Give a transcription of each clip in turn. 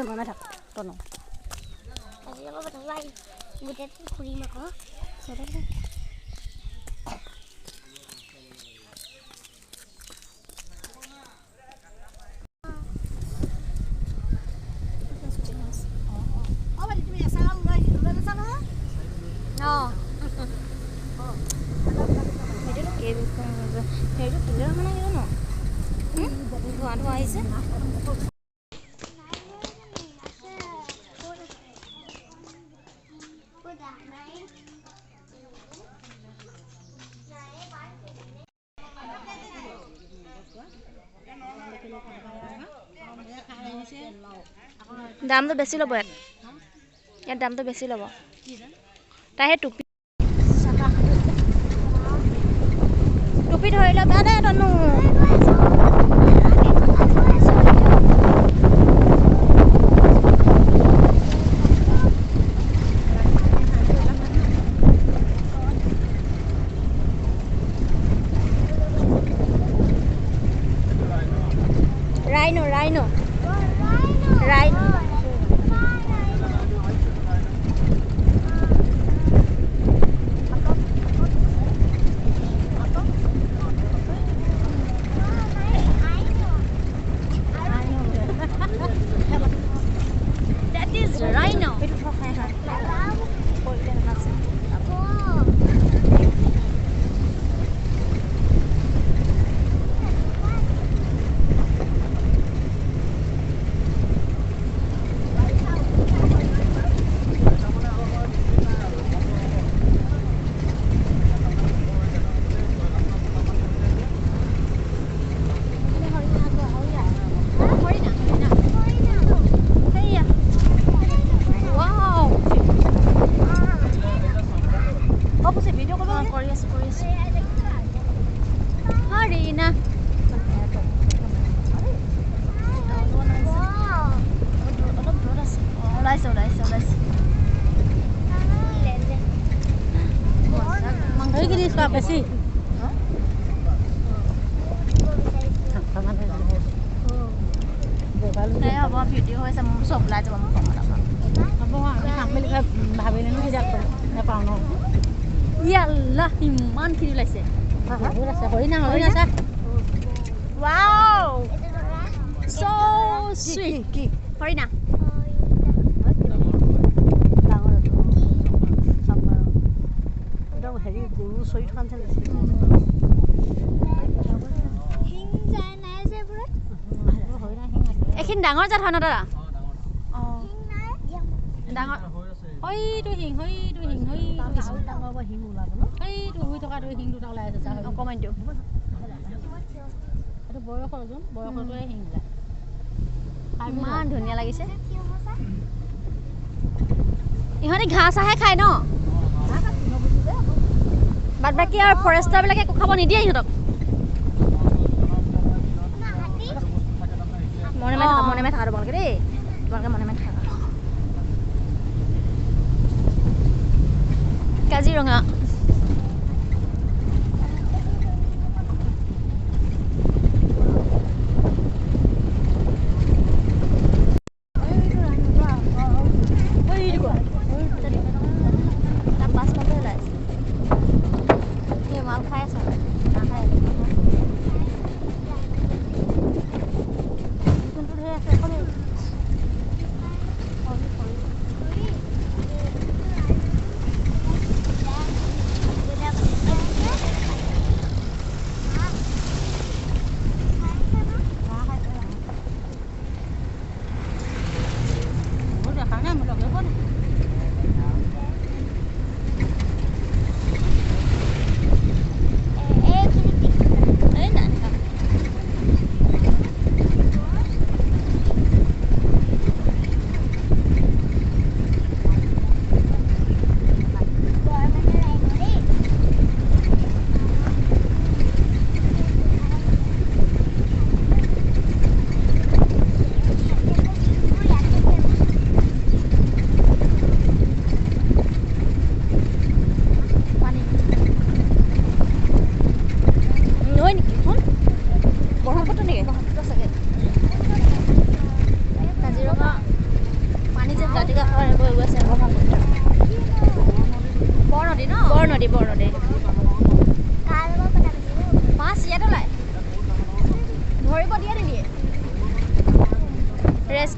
Mama tak tono. Kajianga betul lagi. Buat kuri mako. Sedap. দামটো বেছি ল'ব ইয়াত দামটো বেছি ল'ব তাই হে টুপি টুপি ধৰি ল দে তনু Rhino. That is rhino. Bersih. Saya buat video saya mau sok belajar mau kemana apa? Apa kami lihat bahagian ini tidak apa no? Iyalah iman kiri lagi. Wow, so sweet. Horina. Sweet kan sih. Ekin ডাঙৰ জাত হয় ন দাদা ডাঙৰ হই তো হিং ডাঙৰ বা হিং ওলাব ন এই তো হৈ থকা তো হিং দুটা ওলাই আছে চাহ অকমান দিও এটো বয়সৰ জন বয়সৰটোৱে হিং ওলাই ইমান ধুনীয়া লাগিছে ইহঁতে ঘাঁহ আহে খায় ন বাদ বাকি আৰু ফৰেষ্টাৰ বিলাকে একো খাব নিদিয়ে ইহঁতক মনে মে থাকা তোমালোকে দেই তোমালোকে মনে মে থাকা কাজিৰঙা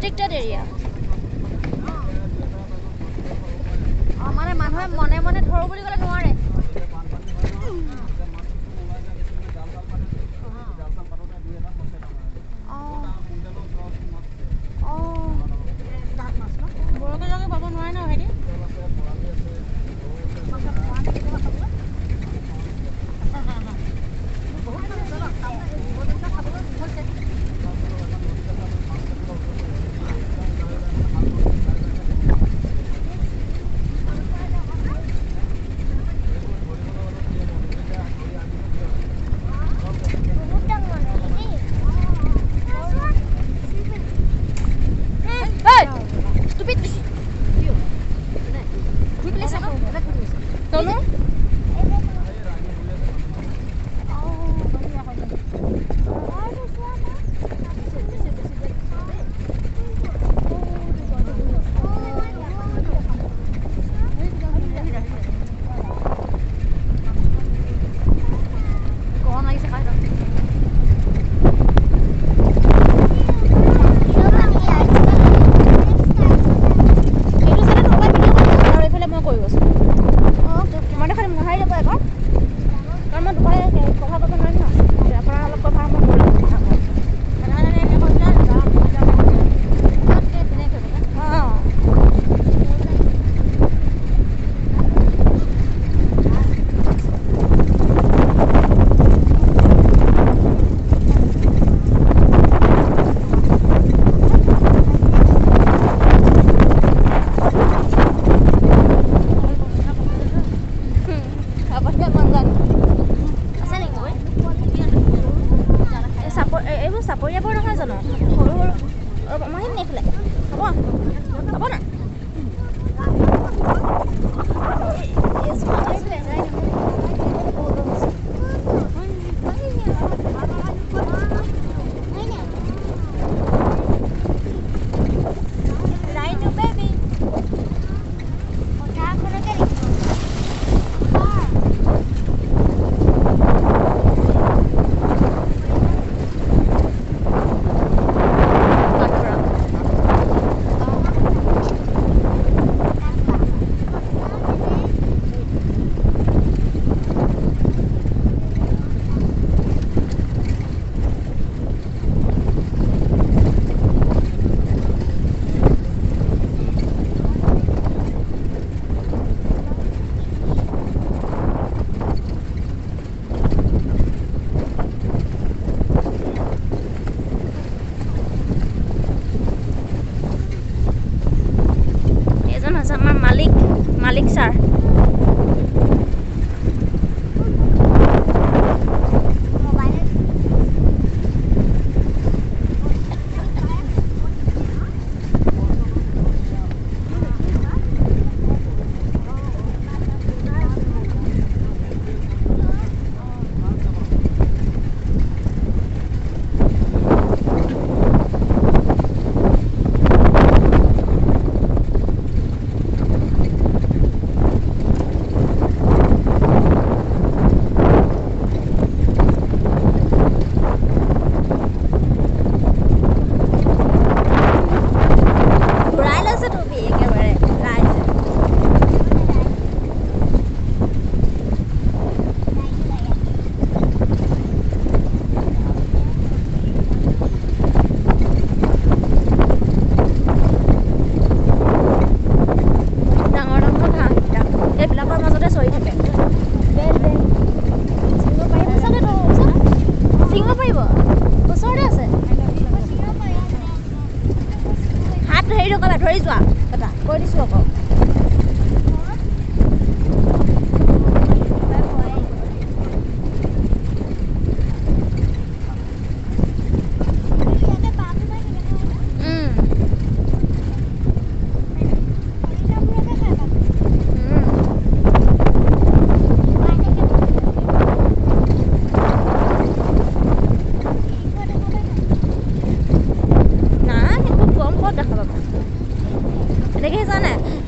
ৰেষ্ট্ৰিক্টেড এৰিয়া মানে মানুহে মনে মনে ধৰো বুলি ক'লে নোৱাৰে বৰকৈ পাব নোৱাৰে ন হেৰি ধৰি যোৱা এটা কৈ দিছো আকৌ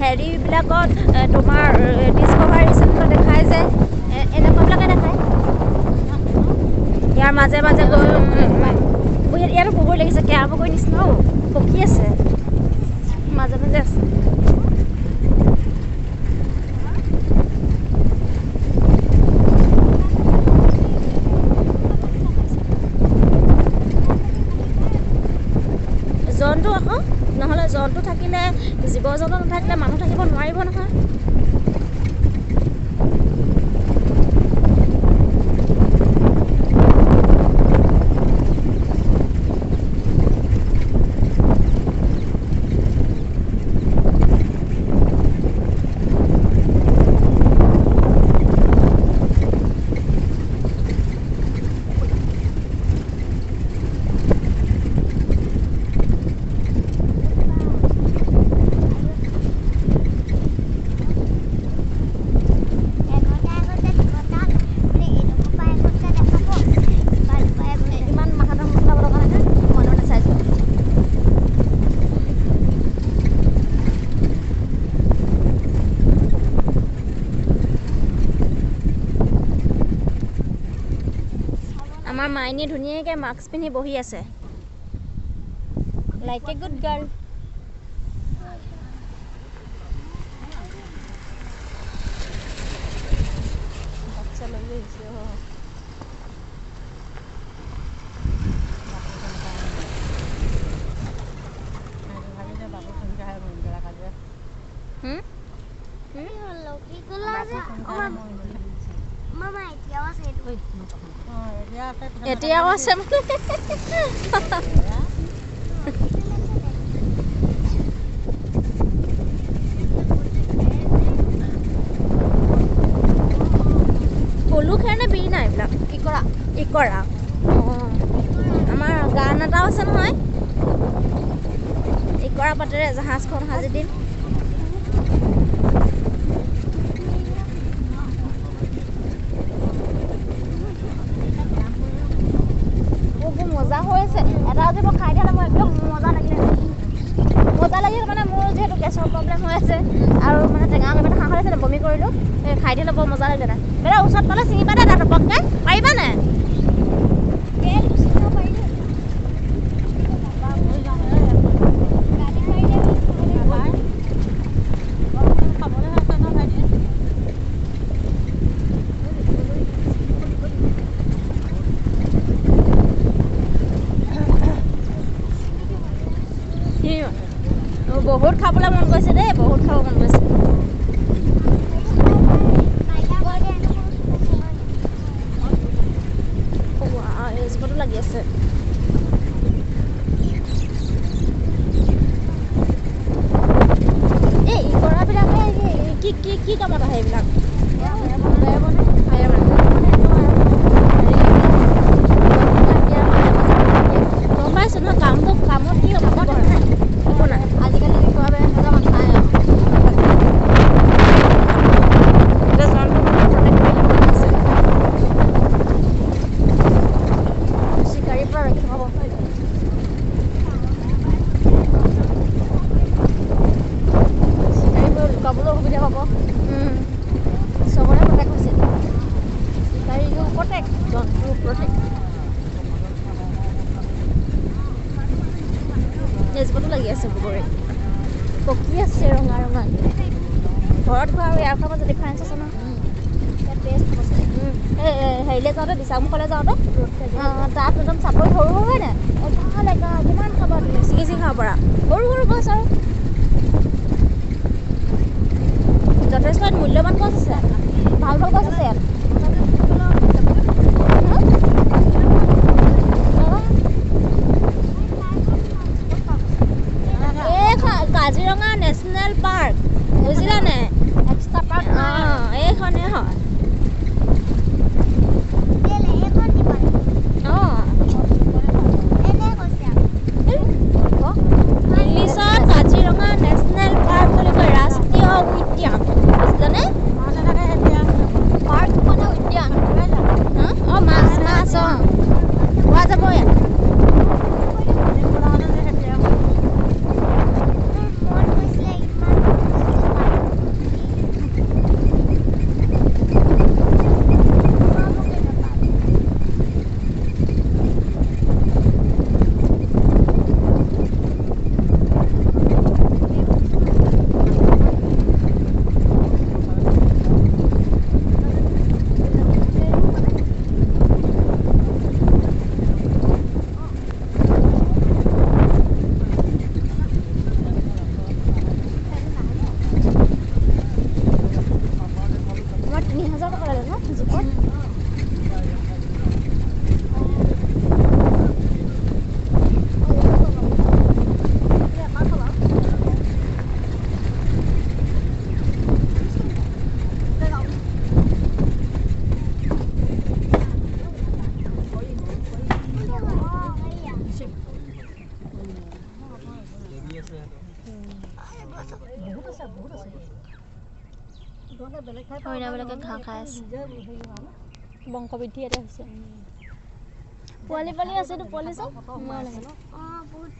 হেৰিবিলাকত তোমাৰ ডিস্কভাৰী চেনেলত দেখায় যে এনেকুৱাবিলাকে দেখায় ইয়াৰ মাজে মাজে গৈ ইয়াতো ক'বই লাগিছে কেৰামকৈ নিচিনাও পকি আছে মাজে মাজে আছে জন্তু আকৌ নহ'লে জন্তু থাকিলে জীৱ জন্তু নাথাকিলে মানুহ থাকিব নোৱাৰিব নহয় আমাৰ মাইনী ধুনীয়াকৈ মাস্ক পিন্ধি বহি আছে লাইক এ গুড গাৰ্ল বাচ্চা লৈ আহিছে এতিয়াও আছে পলু খেৰনে বিৰি নাই এইবিলাক ইকৰা আমাৰ গান এটাও আছে নহয় ইকৰা পাতেৰে জাহাজখন সাজি দিম মজা হৈ আছে এটা যদি মই খাই দিলে মই একদম মজা লাগিলে মানে মোৰ যিহেতু গেছৰ প্ৰব্লেম হৈ আছে আৰু মানে টেঙা কিবা হাঁহ আছে বমি কৰিলোঁ খাই দিলে বৰ মজা লাগিলে বেলা ওচৰত পালে ছিঙিবা দে তাত পককে পাৰিবা নে বহুত খাবলৈ মন গৈছে দেই বহুত খাব মন গৈছে ৰেজকটো লাগি আছে এই ইকৰাবিলাকে কি কামত আহে এইবিলাক গম পাইছো নহয় কামত কি হ'ব নাই আজিকালি চিকাৰীৰ পৰা ৰক্ষা পাব চিকাৰীবোৰ লুকাবলৈ অসুবিধা পাব চবৰে প্ৰটেক্ট হৈছে চিকাৰীও প্ৰটেক্ট জন্তুও প্ৰটেক্ট তেজপাতো লাগি আছে বগৰী পকি আছে ৰঙা ৰঙা ঘৰত খোৱা আৰু ইয়াৰ খোৱাৰ মাজত ডিফাৰেঞ্চ আছে ন হেৰিলৈ যাওঁতে দিচামুখলৈ যাওঁতে তাত একদম চাপৰি সৰু সৰু হয় নাই ভাল একা কিমান খাবা তুমি ছিঙি খাব পাৰা সৰু সৰু গছ আৰু যথেষ্ট মূল্যৱান গছ আছে ভাল ভাল গছ আছে ইয়াত কাজিৰঙা নেশ্যনেল পাৰ্ক বুজিলানে এক্সট্ৰা পাৰ্ক এইখনে হয় ইংলিছত কাজিৰঙা নেশ্যনেল পাৰ্ক বুলি কয় ৰাষ্ট্ৰীয় উদ্যান বুজিলানে পাৰ্কখন হৰিণাবিলাকে ঘাঁহ খাই আছে বংশবৃদ্ধি এটা হৈছে পোৱালি পোৱালি আছে এইটো পোৱালি চাওক বহুত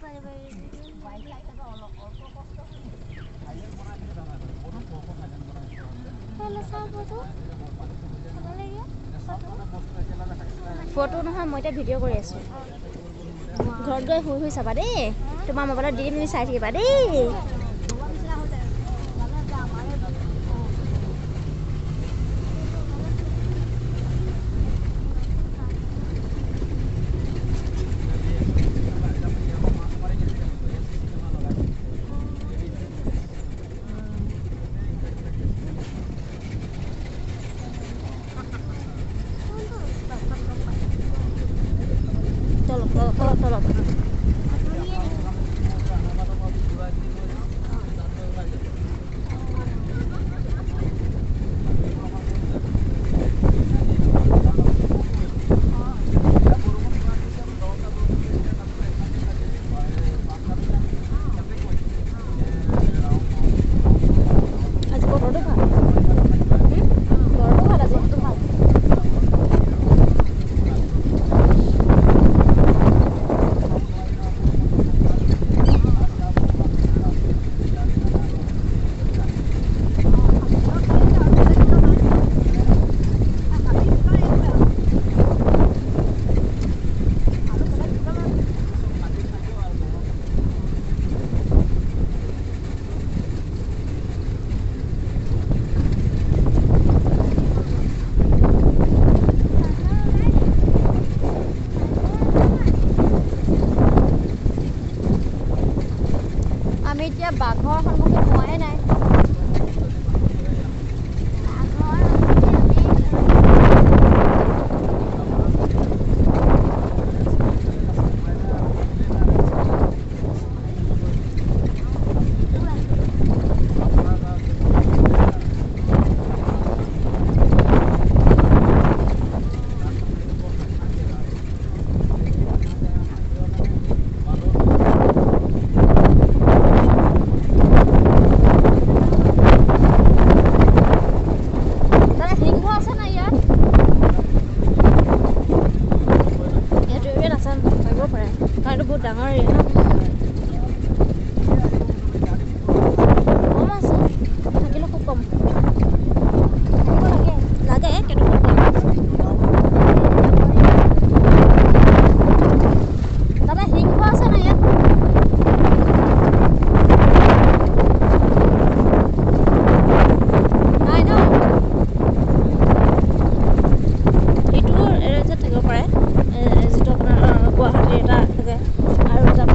ফটো নহয় মই এতিয়া ভিডিঅ' কৰি আছোঁ ঘৰত গৈ শুই শুই চাবা দেই তোমাৰ মোবাইলত দি মেলি চাই থাকিবা দেই তলত আমি এতিয়া বাঘৰ সন্মুখীন হোৱাই নাই বহুত ডাঙৰ কম আছে থাকিলে খুব কম লাগে কিন্তু খুব কম দাদা সিংহ আছে না ইয়াত নাই ন এইটো এৰেঞ্জত থাকিব পাৰে যিটো আপোনাৰ গুৱাহাটীৰ এটা থাকে আৰু এটা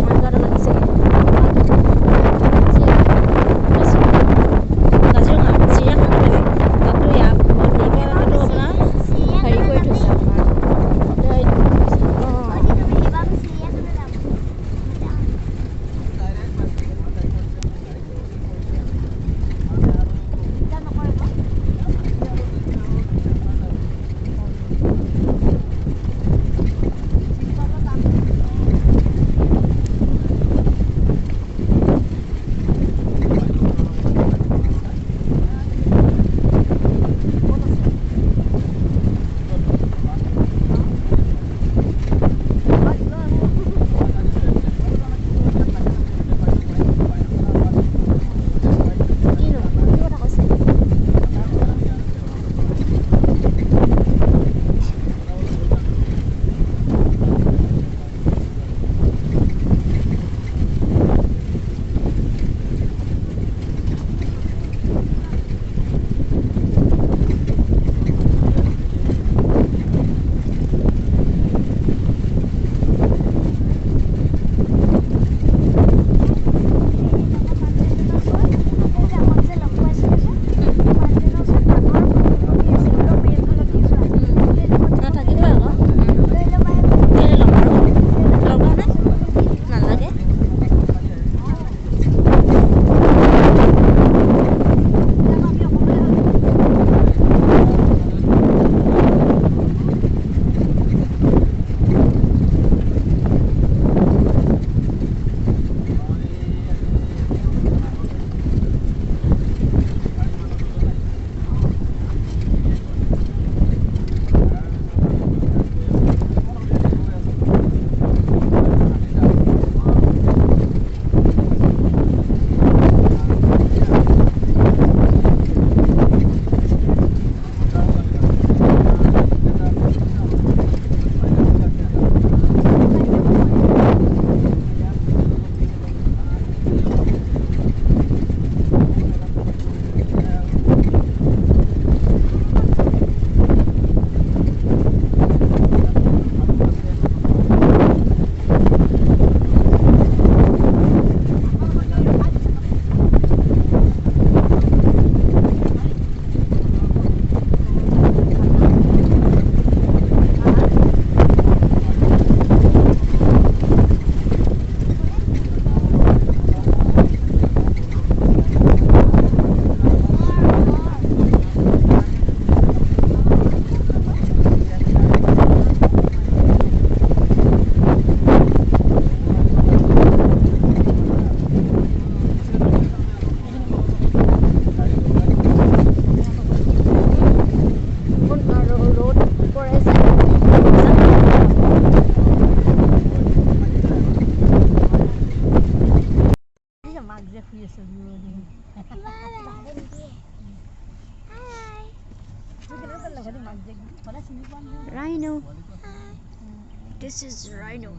This is rhino.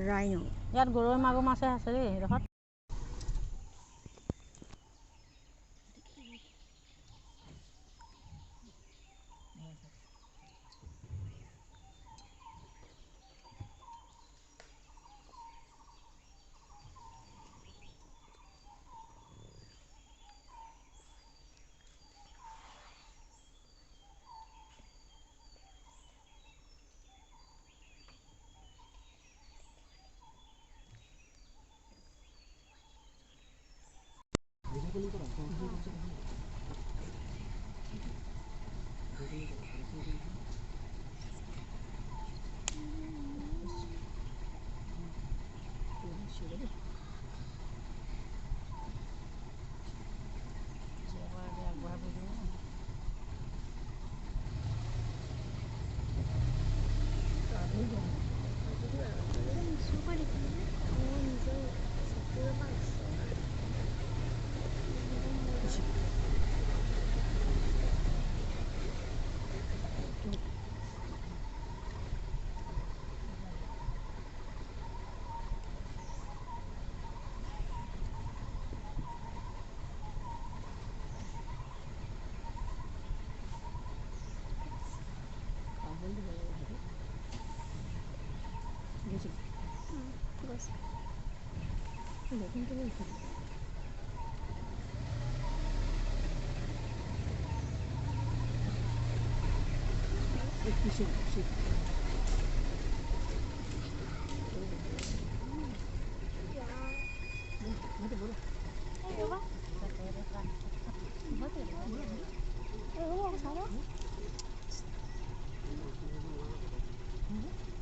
Rhino. ইয়াত গৰৈ মাগুৰ মাছে আছে দেই এইডোখৰত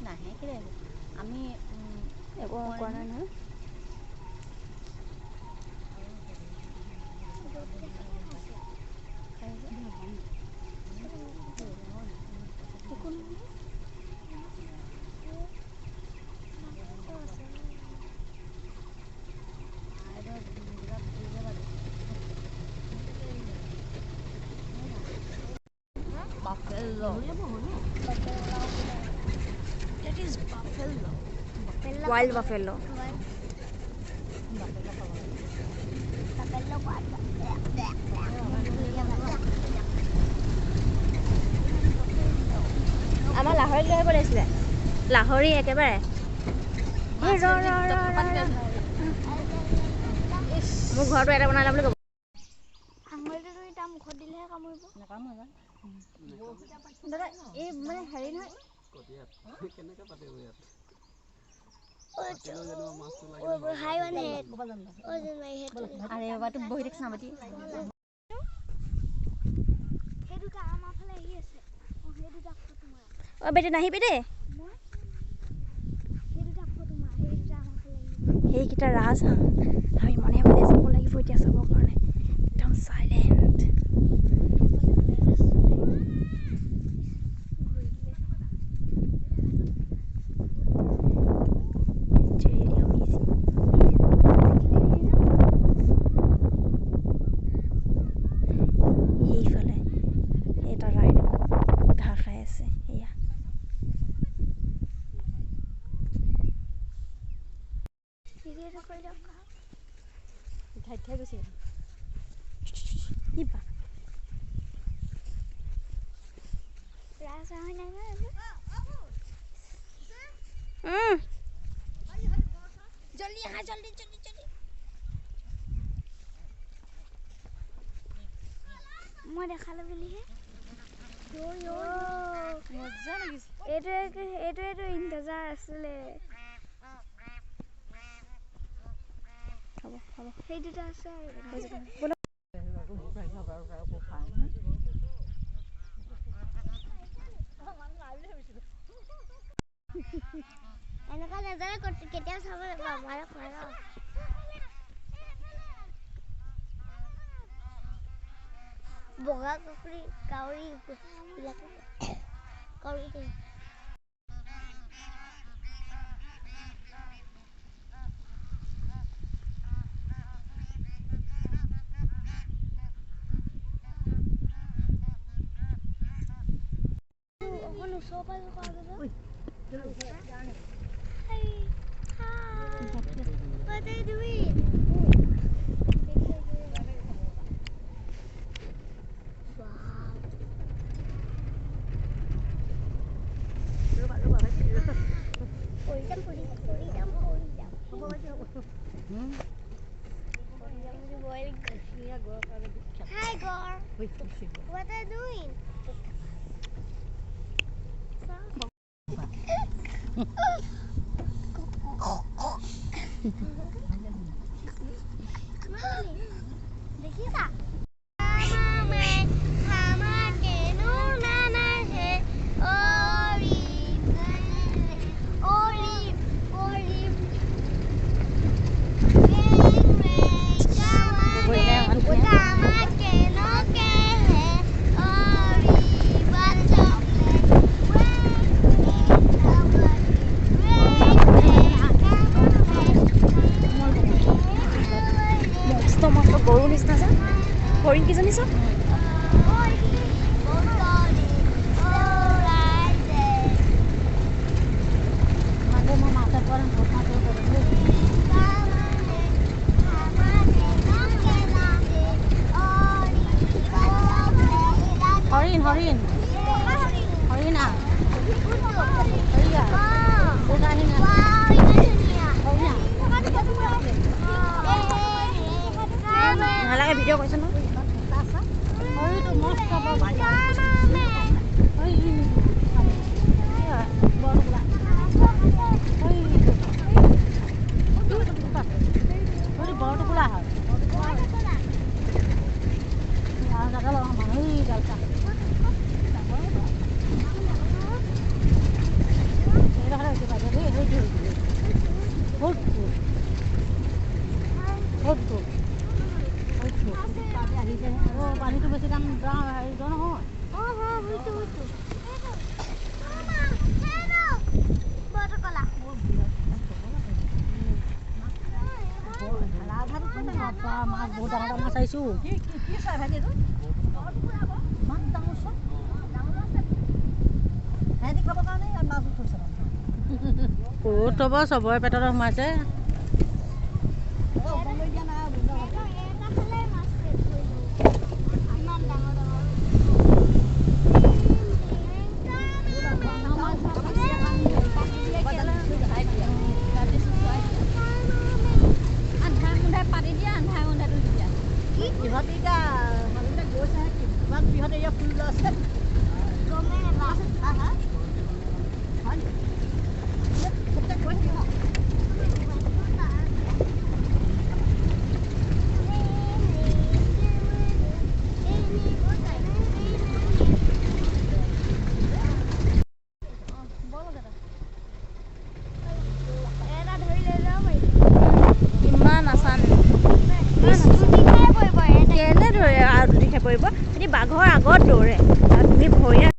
নাহে কিৰে আমি একো কৰা নাই নহয় Buffalo. That is buffalo. Wild buffalo. আমাৰ লাহৰি লৈ আহিব লাগিছিলে লাহৰি একেবাৰে মোৰ ঘৰটো এটা বনাই ল'ম বুলি ক'ব আঙুলিটো তাৰ মুখত দিলেহে কামুৰিব দাদা এই মানে হেৰি নহয় Hi, one head. Oh, my head. আৰে বাবাটো বহি দেখ চামতি Hey, dude, I'm off like yes. Oh, hey, dude, I'm for tomorrow. অ বেটি নাহিবি দেই Hey, dude, I'm for tomorrow. Hey, dude, I'm off like. সেইকেইটা ৰাজহাঁহ আমি মনে মনে যাব লাগিব এতিয়া চাবৰ কাৰণে একদম চাইলেণ্ট সেইফালে এটা ৰাইন ঘাঁহ খাই আছে এয়া ঠাই ঠাই গৈছে ইবা जल्दी हाँ जल्दी जल्दी जल्दी मैं देखा लो बिली है यो यो মজা লাগিছে एटो इंतजार असले হ'ব হ'ব हे दुटा আছে এনেকা নজৰ কেতিয়া চাব আমাৰে কৰা বগা ককৰি কাউৰী বিলাকে কাউৰী দে অকন ওচৰ পৰা What are you doing? Hi, Gar. What are you doing? গৰু নিচিনা যে হৰিণ কিজনী চব হৰিণ হৰিণ হৰিণ নালাগে ভিডিঅ' কৈছে ন বৰটোকোলা হয় পানীটো বেছি দাম হেৰি নহয় মাছ বহুত ডাঙৰ ডাঙৰ মাছ আহিছোঁ ক'ত হ'ব চবৰে পেটত সোমাইছে